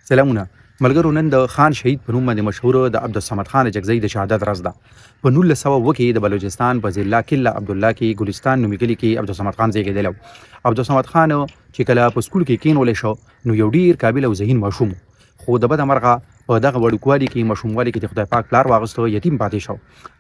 سلامونه ملګرو نن د خان شهید په نوم باندې مشهور د عبدالصمد خان جگزی د شهادت ورځ ده. په 1900 کې د بلوچستان په ضلع کله عبدالله کې ګلستان نومي کلي کې عبدالصمد خان زیږېدلی و. عبدالصمد خان چې کله په سکول کې کینولی شو نو یو ډیر قابل او ذهین ماشوم خو د بده مرغه په دغه وړوکوالي کې ماشوموالي کې د خدای پاک پلار واغسته یتیم پاتې شو.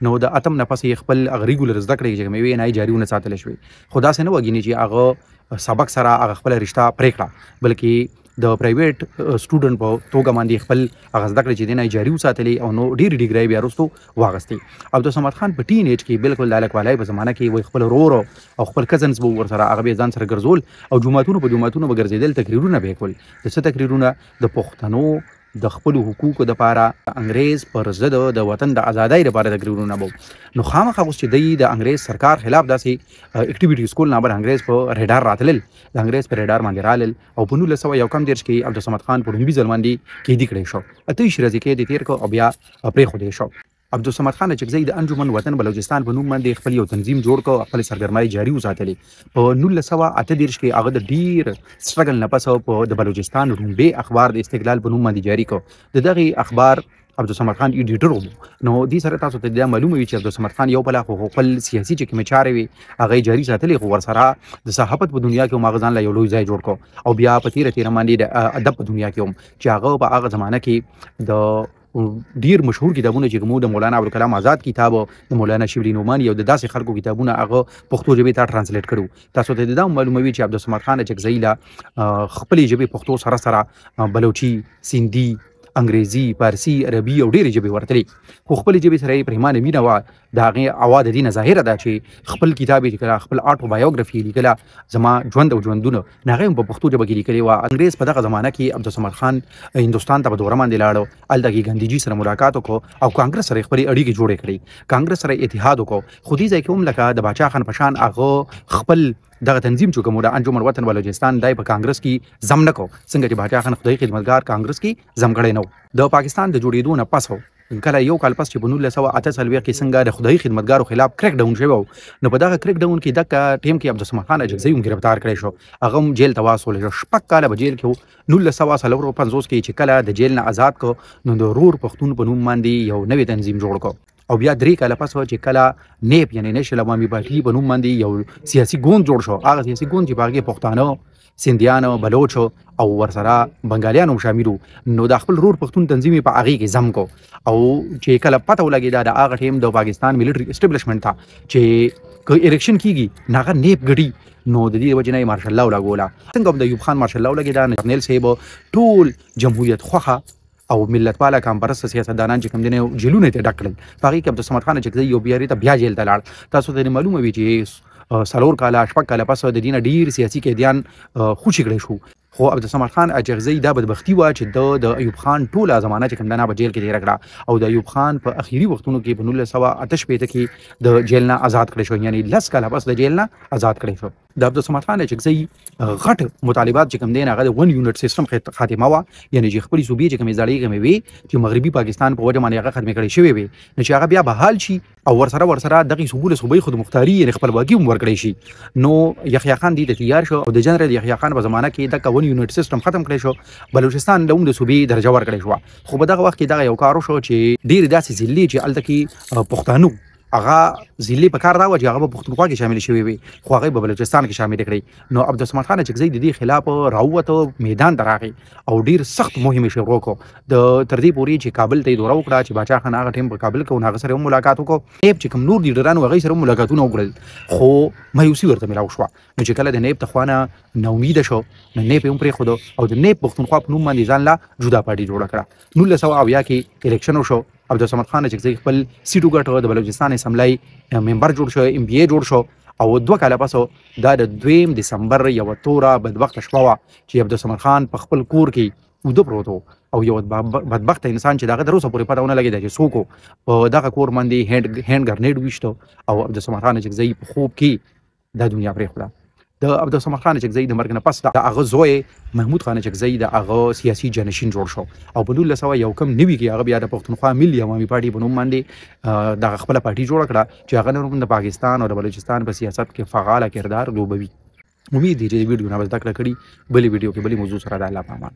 نو د اتم نه پس یې خپل هغه ریګولر زده کړې چې کومې وې نه یې جاري ونه ساتلی شوې. خو داسې نه وګینې چې هغه سبق سره هغه خپله رشته پرې کړه بلکې د پرایویټ سټوډنټ په توګه باندې خپل هغه زده کړې چې دی نه یې جاري وساتلې او نو ډېرې ډیګرۍ بیا وروستو واغستې. عبدالصمد خان په ټین ایج کې بالکل د هلکوالۍ په زمانه کې وایي خپل ورور او خپل کزنز به ورسره هغه به ځان سره ګرځول او جوماتونو په جوماتونو به ګرځېدل تقریرونه به یې کول. د څه تقریرونه؟ د پښتنو د خپل حقوقو دپاره انګریز پر ضد د وطن د ازادۍ لپاره تقریرونه به نو خامخا اوس چې دی د انګریز سرکار خلاف داسې اکټیویټیز کول نه بل انګریز په ریډار راتلل د انګریز په ریډار باندې رالل او په 1901 کې عبدالصمد خان په لومړي ځل باندې قیدي کړی شو. اته ورځې قید یې تېر کړ او بیا پرېښودی شو. عبدالصمد خان جگزی د انجمن وطن بلوچستان په نوم باندې خپل یو تنظیم جوړ کړ، خپل سرګرمۍ جاري وساتلې. په 1938 کې هغه د ډیر سټرګل نه پس په د بلوچستان رومبي اخبار د استقلال په نوم باندې جاري کړ. د دغه اخبار عبدالصمد خان ایډیټر و. نو دې سره تاسو ته دا معلومه وي چې عبدالصمد خان یو بل خپل سیاسي چې کومې چارې وي هغه جاري ساتلې، خو ورسره د صحافت په دنیا کې هم هغه ځان له یو لوی ځای جوړ کړ او بیا په تیره باندې د ادب په دنیا کې هم چې هغه په هغه زمانه کې د ډیر مشهور کتابونه چې کوم د مولانا ابوالکلام آزاد کتاب د مولانا شبلی نعمانی او د داسې خلکو کتابونه هغه پښتو ژبې ته ترانسلیټ کړو. تاسو ته دا معلومه وي چې عبدالصمد خان جگزی له خپلې ژبې پښتو سره سره بلوچي، سیندي، انګریزي، فارسي، عربي او ډېرې ژبې ورتلې، خو خپلې ژبې سره یې پرېمانه مینه وه. د هغې عوا د دې نه ظاهره ده چې خپل کتاب یې لیکله، خپل آټوبایوګرافي یې لیکله، زما ژوند او ژوندونه، نو هغه هم په پښتو ژبه کې لیکلې وه. انګریز په دغه زمانه کې عبدالصمد خان هندوستان ته په دوره باندې لاړو، هلته کې ګاندیجي سره ملاقات وکړو او کانګرس سره یې خپلې اړیکې جوړې کړې، کانګرس سره اتحاد وکړو. خو دې ځای کې هم لکه د باچا خان په شان هغه خپل دغه تنظیم چې کوم د انجمن وطن بلوچستان دی په کانګرس کې زم نه کو، څنګه چې باچا خان خدای خدمتګار کانګرس کې زم کړی نه و. د پاکستان د جوړېدو نه پس کله یو کال پس چې په 1948 کې څنګه د خدای خدمتګارو خلاف کریک ډاون شوی و، نو په دغه کریک ډاون کې دغه ټیم کې عبدالصمد خان جگزی هم گرفتار کړی شو، هغه هم جیل ته واستول شو. شپږ کاله په جیل کې و. 1950 کې چې کله د جیل نه آزاد کو نو د رور پښتون په نوم باندې یو نوی تنظیم جوړ کو او بیا 3 کاله پس چې کله نیپ یعنی نیشنل عوامي پارټي په نوم باندې یو سیاسي ګوند جوړ شو. هغه سیاسي ګوند چې باغې پښتانه، سیندیانو، بلوچو او ورسره بنګالیانو شاملو، نو د خپل رور پښتون تنظیم په هغې کې زم کو او چې کله پته ولګېده د هغه ټیم د پاکستان ملټري اسټابلیشمنټ ته چې که الیکشن کیږي نو هغه نیپ ګټي، نو د دې وجې نه یې مارشل لا ولګوله. څنګه هم د ایوب خان مارشل لا ولګېده، جرنیل صاحب ټول جمهوریت خوښه او ملت پاله کامپرسته سیاستدانان چې کوم دي نه جیلونه ته ډک کړل. په هغې کې عبدالصمد خان جگزی یو بیا ته جیل ته لاړ. تاسو ته معلومه وي چې 4 کاله 6 کاله پس د دې نه ډېر سیاسي قیدیان خوشي کړی شو. خو عبدالصمد خان جگزی دا بدبختي وه چې د ایوب خان ټوله زمانه چې کوم ده نه په جیل کې تېره کړه او د ایوب خان په اخري وختونو کې په 1958 کې د جیل نه آزاد کړی شو، یعنی 10 کاله پس د جیل نه آزاد کړی شو. د عبدالصمد خان جگزی غټ مطالبات چې کوم دی هغه د 1 یونټ سیستم خاتمه وه، یعنی چې خپلې صوبې چې کومې زړې کومې وې چې مغربي پاکستان په وجه باندې هغه ختمې کړې شوې وې، نو چې هغه بیا بحال شي او ورسره دغې صوبو له صوبۍ خودمختاري یعنې خپلواکي هم ورکړی شي. نو یحیی خان دې ته تیار شو او د جنرال یحیی خان په زمانه کې دغه 1 یونټ سیستم ختم کړی شو، بلوچستان له هم د صوبې درجه ورکړی شوه. خو په دغه وخت کې دغه یو کار وشو چې ډېرې داسې ضلعې چې هلته کې پښتانه هغه ضلعې په کار راوه چې هغه په پښتونخوا کې شاملې شوې وې، خو هغه په بلوچستان کې شاملې کړې. نو عبدالصمد خان جگزی د دې خلاف راووته، میدان ته راغی او ډېر سخت مهم یې شروع کړو، تر دې پورې چې کابل ته یې دوره وکړه چې باچا خان هغه ټیم په کابل کې و، هغه سره هم ملاقات وکړو. نیب چې کوم نور لیډران و هغوی سره هم ملاقاتونه وکړل، خو مایوسي ورته میلاو شوه. نو چې کله د نیب تخوا نه ناامیده شو نو نیب یې هم پرېښودو او د نیب پښتونخوا په نوم باندې ځان له جدا پارټي جوړه کړه. 1970 کې الیکشن وشو، عبدالصمد خان جگزی خپل سیټ وګټه، د بلوچستان اسمبلی ممبر جوړ شو، MBA جوړ شو او 2 کاله پس دا د 2 دسمبر یوه توره بدبخته شپه وه چې عبدالصمد خان په خپل کور کې اوده پروت و او یو بدبخته انسان چې دغه تر اوسه پورې پته ونه لګېده چې څوک و، په دغه کور باندې هینډ ګرنیډ ویشته او عبدالصمد خان جگزی په خوب کې دا دنیا پرېښوده. د عبدالصمد خان جگزی د مرګ نه پس د هغه زوی محمود خان جگزی د هغه سیاسي جانشین جوړ شو او په 1991 کې هغه بیا د پښتونخوا ملي عوامي پارټي په نوم باندې دغه خپله پارټي جوړه کړه چې هغه نن هم د پاکستان او د بلوچستان په سیاست کې فعاله کردار لوبوي. امید دی چې د ویډیو نه به زده کړه کړي. بلې ویډیو کې بلې موضوع سره د الله په امان.